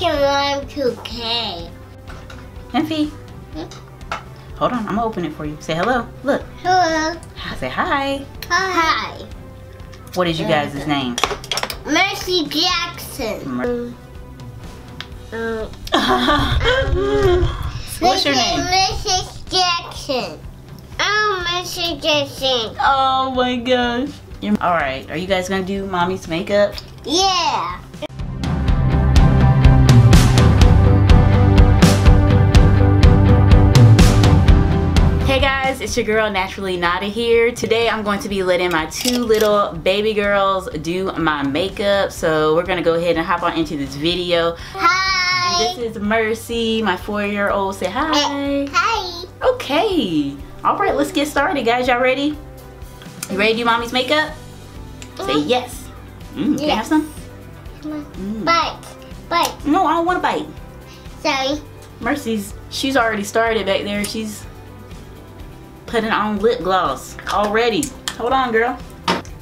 can rhyme to K. Emphy. Hold on, I'm gonna open it for you. Say hello. Look. Hello. Say hi. Hi. What is you guys' name? Mercy Jackson. What's your name? Mrs. Jackson. Oh, Mrs. Jackson. Oh my gosh. Alright, are you guys gonna do mommy's makeup? Yeah. Hey guys, it's your girl Naturally Nata here. Today I'm going to be letting my two little baby girls do my makeup. So we're gonna go ahead and hop on into this video. Hi. And this is Mercy, my 4-year-old. Say hi. Hi. Okay. Alright, let's get started, guys. Y'all ready? You ready to do mommy's makeup? Say yes. Can I have some? Bite. Bite. No, I don't want to bite. Sorry. She's already started back there. She's putting on lip gloss already. Hold on, girl.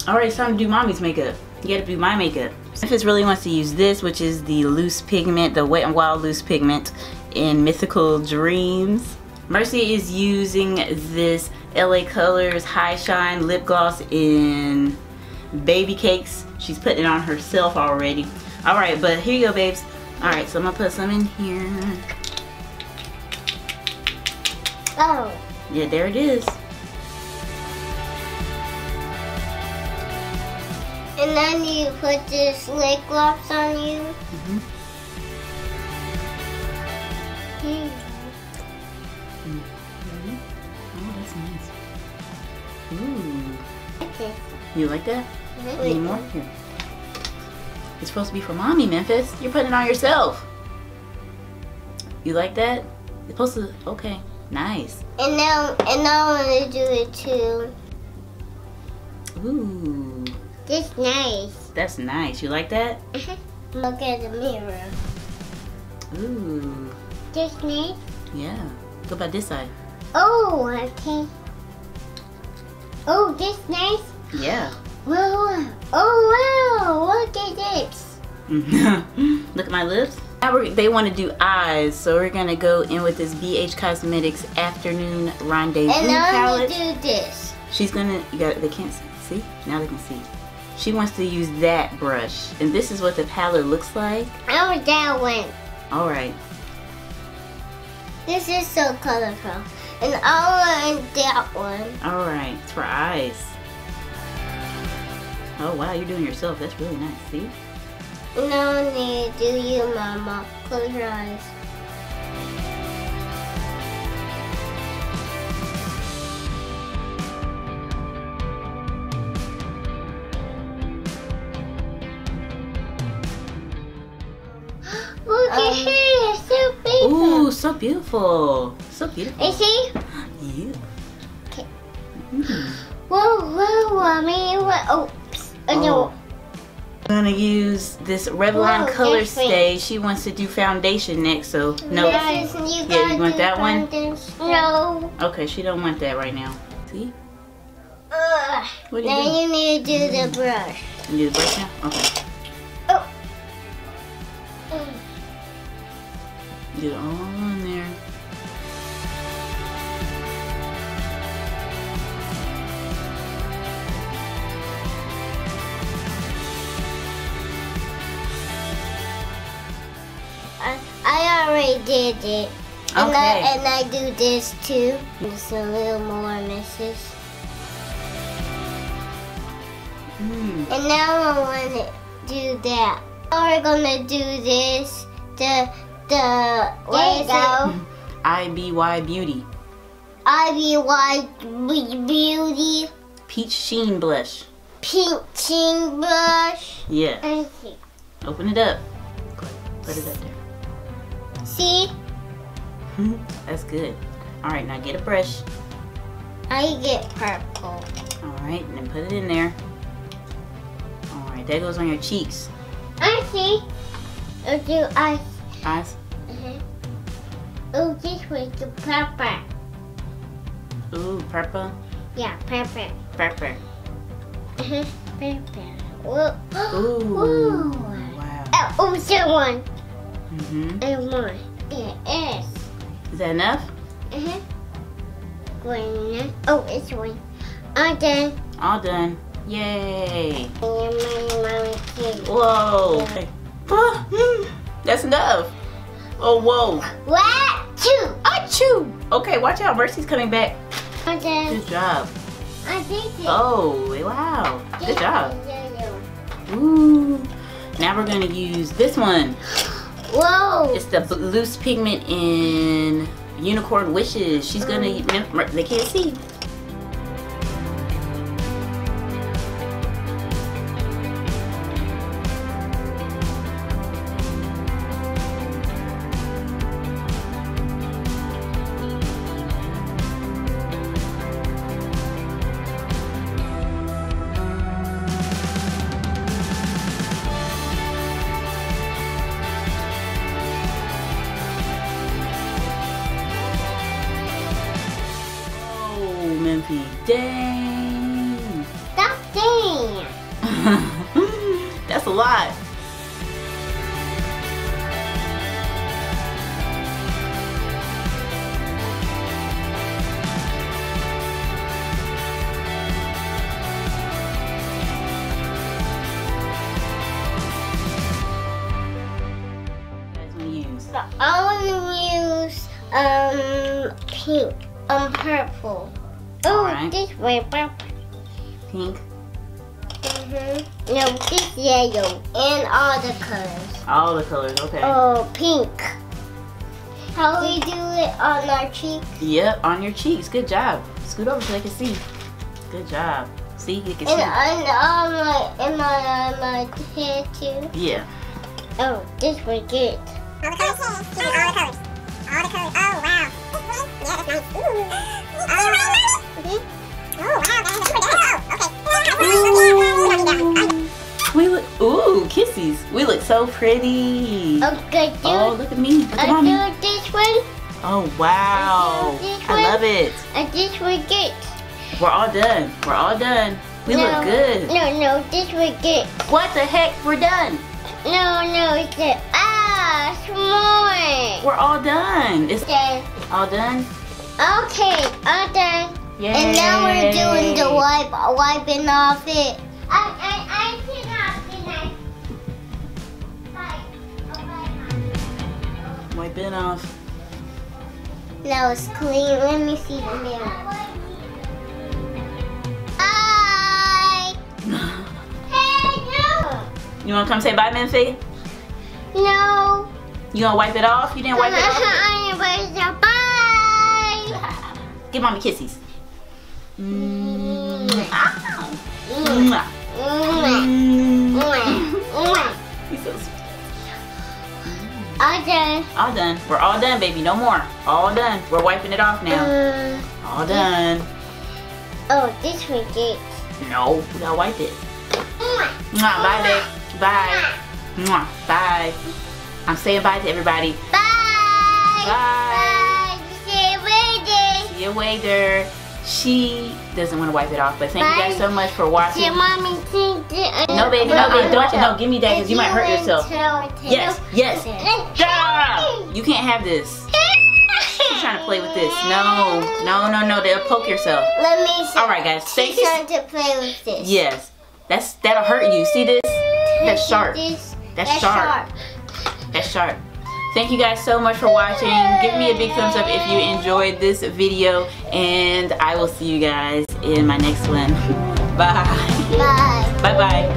Alright, it's time to do mommy's makeup. You gotta do my makeup. Memphis really wants to use this, which is the loose pigment, the Wet n Wild loose pigment in Mythical Dreams. Mercy is using this LA Colors High Shine lip gloss in Baby Cakes. She's putting it on herself already. Alright, but here you go, babes. Alright, so I'm gonna put some in here. Oh. Yeah, there it is. And then you put this lip gloss on you. Oh, that's nice. Ooh. Okay. You like that? Any more? Here. It's supposed to be for mommy, Memphis. You're putting it on yourself. You like that? It's supposed to. Okay. Nice. And now I'm gonna do it too. Ooh. This nice. That's nice. You like that? Look at the mirror. Ooh. This nice. Yeah. Go about this side. Oh, okay. Oh, this nice. Yeah. Whoa. Oh wow! Look at this. Look at my lips. Now they want to do eyes, so we're gonna go in with this BH Cosmetics Afternoon Rendezvous And now palette. I'm gonna do this. She's gonna. They can't see. Now they can see. She wants to use that brush, and this is what the palette looks like. I want that one. All right. This is so colorful, and I want that one. All right. It's for eyes. Oh wow, you're doing yourself. That's really nice. See? Now I need to do you, Mama. Close your eyes. Look at here, it's so beautiful. Ooh, so beautiful. So beautiful. You see? Yeah. Okay. Whoa, Mommy. Oh, no. I'm gonna use this Revlon Whoa, Color different. Stay. She wants to do foundation next, so no. Yes, you Yeah, you want that one? No. Okay, she don't want that right now. See? What do you Now do? you need to do the brush. You do the brush now? Okay. Oh. Get it all in there. I already did it. And, Okay. and I do this too. Just a little more misses. And now I want to do that. Now we're gonna do this. What is it? IBY Beauty. IBY Beauty Peach Sheen Blush. Pink Chin Brush. Yeah. I see. Open it up. Put it up there. See? That's good. Alright, now get a brush. I get purple. Alright, and then put it in there. Alright, that goes on your cheeks. I see. I'll do eyes. Eyes. Oh, this was the purple. Ooh, purple. Yeah, purple. Purple. Purple. Whoa. Ooh. Whoa. Wow. Oh, someone. And one. Yes. Is that enough? One. Oh, it's one. All done. All done. Yay. And mommy too. Whoa. Okay. That's enough. Oh, whoa. What? Two. Achoo. Okay, watch out. Mercy's coming back. All done. Good job. I did it. Oh, wow. Good job. Ooh. Now we're going to use this one. Whoa. It's the loose pigment in Unicorn Wishes. She's going to, they can't see. Dang. That's dang. That's a lot. I want to use pink, purple. Oh, right. This way, purple. Pink. No, this yellow and all the colors. All the colors, okay. Oh, pink. How we do it on our cheeks? Yep, on your cheeks. Good job. Scoot over so they can see. Good job. See, you can see. And on my hair too. Yeah. Oh, this was good. All the colors. All the colors. All the colors. Oh wow. Yeah, that's nice. Ooh. Oh wow. Oh wow. Okay. We look. Ooh, kissies. We look so pretty. Okay. Oh, look at me. Look at I mommy. do this one. Oh wow. I love it. And this was good. We're all done. We're all done. We look good. No, this was good. What the heck? We're done. No, it's good. Small. We're all done. It's Okay. all done. Okay, all done. Yay. And now we're doing the wiping off it. I cannot. Wiping off. Now it's clean. Let me see the mirror. Bye. Hey, no. You want to come say bye, Memphis? No. You gonna wipe it off? You didn't wipe it off? Bye. Give mommy kisses. Ow. He's so sweet. All done. All done. We're all done, baby. No more. All done. We're wiping it off now. All done. Oh, this was it. No, we gotta wipe it. Bye, babe. Bye. Bye. I'm saying bye to everybody. Bye. Bye. See you later. See you later. She doesn't want to wipe it off, but thank you guys so much for watching. See, mommy, No, baby, don't. No, give me that because you might hurt yourself. Yes. Stop! You can't have this. She's trying to play with this. No. They'll poke yourself. Let me see. All right, guys. Thank you. She's trying to play with this. Yes. That'll hurt you. See this? That's sharp. That's sharp. That's sharp. Thank you guys so much for watching. Give me a big thumbs up if you enjoyed this video, and I will see you guys in my next one. Bye. Bye. Bye-bye.